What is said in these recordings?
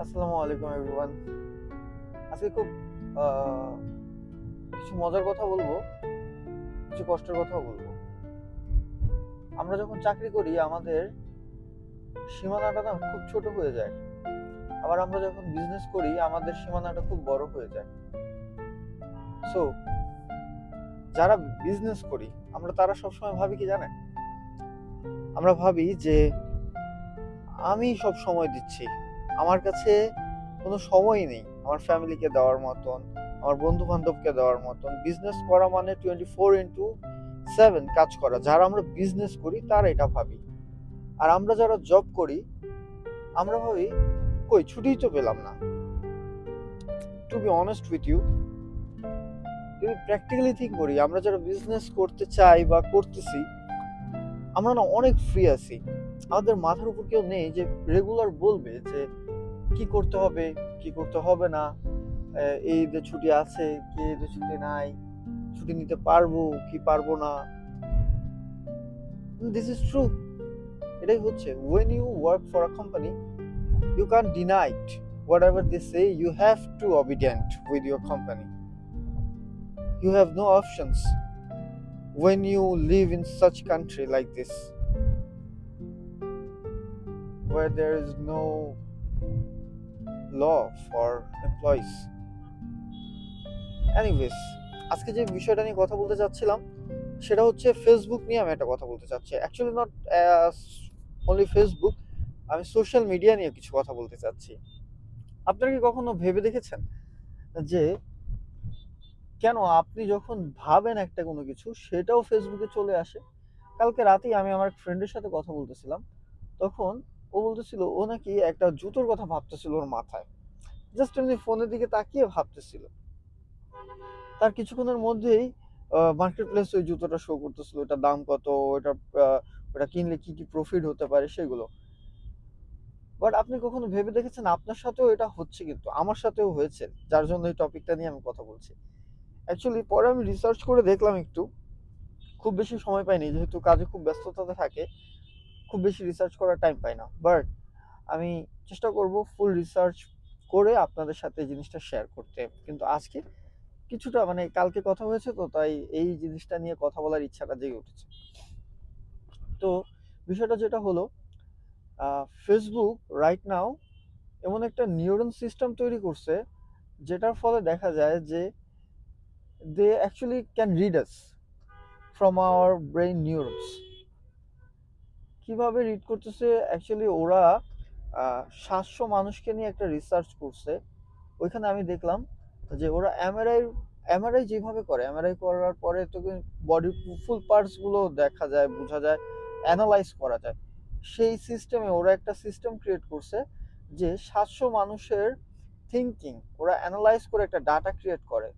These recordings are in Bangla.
আসসালামু আলাইকুম এভরিওয়ান। আজকে খুব আহ, কিছু মজার কথা বলবো, কিছু কষ্টের কথাও বলবো। আমরা যখন চাকরি করি আমাদের সীমানাটা না খুব ছোট হয়ে যায়, আবার আমরা যখন বিজনেস করি আমাদের সীমানাটা খুব বড় হয়ে যায়। সো যারা বিজনেস করি আমরা তারা সবসময় ভাবি কি জানেন, আমরা ভাবি যে আমি সব সময় দিচ্ছি, আমার কাছে কোনো সময়ই নেই আমার ফ্যামিলিকে দেওয়ার মতন, আমার বন্ধু বান্ধবকে দেওয়ার মতন। বিজনেস করা মানে 24/7 কাজ করা। যারা আমরা বিজনেস করি তারা এটা ভাবি। আর আমরা যারা জব করি আমরা ভাবি কই ছুটিই তো পেলাম না। To be honest with you, যদি প্র্যাকটিক্যালি থিঙ্ক করি, আমরা যারা বিজনেস করতে চাই বা করতেছি আমরা না অনেক ফ্রি আছি। আমাদের মাথার উপর কেউ নেই যে রেগুলার বলবে যে কি করতে হবে কি করতে হবে না, এই ঈদে ছুটি আছে কি ঈদে ছুটি নাই, ছুটি নিতে পারবো কি পারবো না। This is true. এটাই হচ্ছে, when you work for a company you can't deny it. Whatever they say you have to obedient with your company. You have no options when you live in such country like this where there is no law for employees. Anyways, আজকে যে বিষয়টা নিয়ে কথা বলতে চাচ্ছিলাম সেটা হচ্ছে ফেসবুক নিয়ে আমি একটা কথা বলতে চাচ্ছি। অ্যাকচুয়ালি নট অনলি ফেসবুক, আমি সোশ্যাল মিডিয়া নিয়ে কিছু কথা বলতে চাচ্ছি। আপনারা কি কখনো ভেবে দেখেছেন যে কেন আপনি যখন ভাবেন একটা কোনো কিছু সেটাও ফেসবুকে চলে আসে? কালকে রাতেই আমি আমার ফ্রেন্ডের সাথে কথা বলতেছিলাম, তখন ও বলতেছিল ও নাকি একটা জুতোর কথা ভাবতেছিল ওর মাথায়, জাস্ট এমনি ফোনের দিকে তাকিয়ে ভাবতেছিল। তার কিছুক্ষণের মধ্যেই মার্কেট প্লেস ওই জুতোটা শো করতেছিল, ওটার দাম কত, ওটা ওটা কিনলে কি কি প্রফিট হতে পারে সেগুলো। বাট আপনি কখনো ভেবে দেখেছেন আপনার সাথেও এটা হচ্ছে? কিন্তু আমার সাথেও হয়েছে, যার জন্য এই টপিকটা নিয়ে আমি কথা বলছি। অ্যাকচুয়ালি পরে আমি রিসার্চ করে দেখলাম একটু, খুব বেশি সময় পাইনি যেহেতু কাজে খুব ব্যস্ততাতে থাকে, খুব বেশি রিসার্চ করার টাইম পাই না। বাট আমি চেষ্টা করব ফুল রিসার্চ করে আপনাদের সাথে এই জিনিসটা শেয়ার করতে। কিন্তু আজকে কিছুটা মানে কালকে কথা হয়েছে তো তাই এই জিনিসটা নিয়ে কথা বলার ইচ্ছাটা জেগে উঠেছে। তো বিষয়টা যেটা হলো, ফেসবুক রাইট নাও এমন একটা নিউরন সিস্টেম তৈরি করছে যেটার ফলে দেখা যায় যে they actually can read us from our brain neurons. কিভাবে রিড করতেছে? অ্যাকচুয়ালি ওরা 700 মানুষকে নিয়ে একটা রিসার্চ করছে। ওইখানে আমি দেখলাম যে ওরা এমআরআই যেভাবে করে, এমআরআই করার পরে তো বডির ফুল পার্টস গুলো দেখা যায়, বোঝা যায়, অ্যানালাইজ করা যায়। সেই সিস্টেমে ওরা একটা সিস্টেম ক্রিয়েট করছে যে 700 মানুষের থিঙ্কিং ওরা অ্যানালাইজ করে একটা ডাটা ক্রিয়েট করে।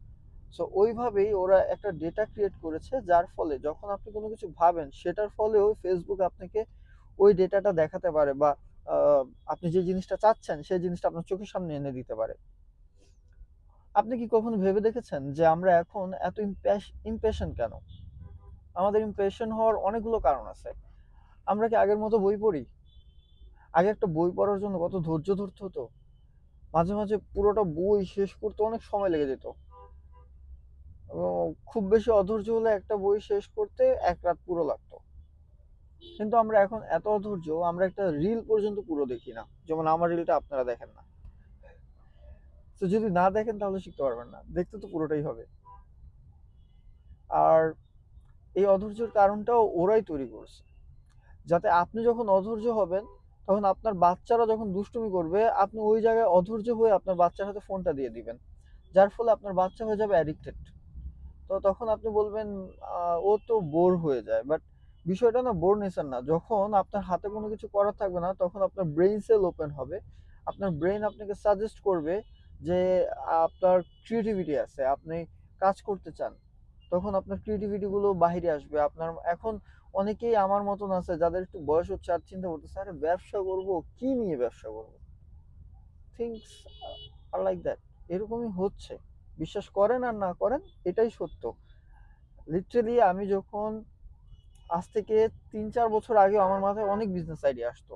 সো ওইভাবেই ওরা একটা ডেটা ক্রিয়েট করেছে, যার ফলে যখন আপনি কোনো কিছু ভাবেন সেটার ফলেও ফেসবুক আপনাকে ওই ডেটাটা দেখাতে পারে, বা আহ, আপনি যে জিনিসটা চাচ্ছেন সেই জিনিসটা আপনার চোখের সামনে এনে দিতে পারে। আপনি কি কখনো ভেবে দেখেছেন যে আমরা এখন এত ইমপেশেন্ট কেন? আমাদের ইমপেশেন্ট হওয়ার অনেকগুলো কারণ আছে। আমরা কি আগের মতো বই পড়ি? আগে একটা বই পড়ার জন্য কত ধৈর্য ধরতে হতো, মাঝে মাঝে পুরোটা বই শেষ করতে অনেক সময় লেগে যেত। খুব বেশি অধৈর্য হলে একটা বই শেষ করতে 1 রাত পুরো লাগতো। কিন্তু আমরা এখন এত অধৈর্য, আমরা একটা রিল পর্যন্ত পুরো দেখি না। যেমন আমার রিলটা আপনারা দেখেন না। তো যদি না দেখেন তাহলে শিখতে পারবেন না, দেখতে তো পুরোটাই হবে। আর এই অধৈর্যের কারণটাও ওরাই তৈরি করছে, যাতে আপনি যখন অধৈর্য হবেন তখন আপনার বাচ্চারা যখন দুষ্টুমি করবে আপনি ওই জায়গায় অধৈর্য হয়ে আপনার বাচ্চার হাতে ফোনটা দিয়ে দিবেন, যার ফলে আপনার বাচ্চা হয়ে যাবে অ্যাডিক্টেড। তো তখন আপনি বলবেন ও তো বোর হয়ে যায়। বাট বিষয়টা না বোরনেসের না, যখন আপনার হাতে কোনো কিছু করার থাকবে না তখন আপনার ব্রেইন সেল ওপেন হবে। আপনার ব্রেইন আপনাকে সাজেস্ট করবে যে আপনার ক্রিয়েটিভিটি আছে, আপনি কাজ করতে চান, তখন আপনার ক্রিয়েটিভিটি গুলো বাহিরে আসবে। আপনার এখন অনেকেই আমার মতন আছে যাদের একটু বয়স হচ্ছে আর চিন্তা করতেছে আরে ব্যবসা করব, কি নিয়ে ব্যবসা করব। থিংস আর লাইক দ্যাট, এরকমই হচ্ছে। বিশ্বাস করেন আর না করেন, এটাই সত্য। লিটারেলি আমি যখন আজ থেকে 3-4 বছর আগে আমার মাথায় অনেক বিজনেস আইডিয়া আসতো,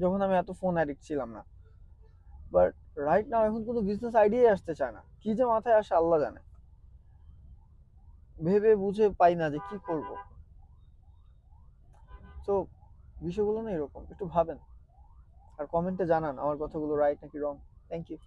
যখন আমি এত ফোন অ্যাডিক্ট ছিলাম না। বাট রাইট নাও এখন কোনো বিজনেস আইডিয়াই আসতে চায় না, কি যে মাথায় আসে আল্লাহ জানে। ভেবে বুঝে পাই না যে কি করব। তো বিষয়গুলো না এরকম, একটু ভাবেন আর কমেন্টে জানান আমার কথাগুলো রাইট নাকি রং। Thank you.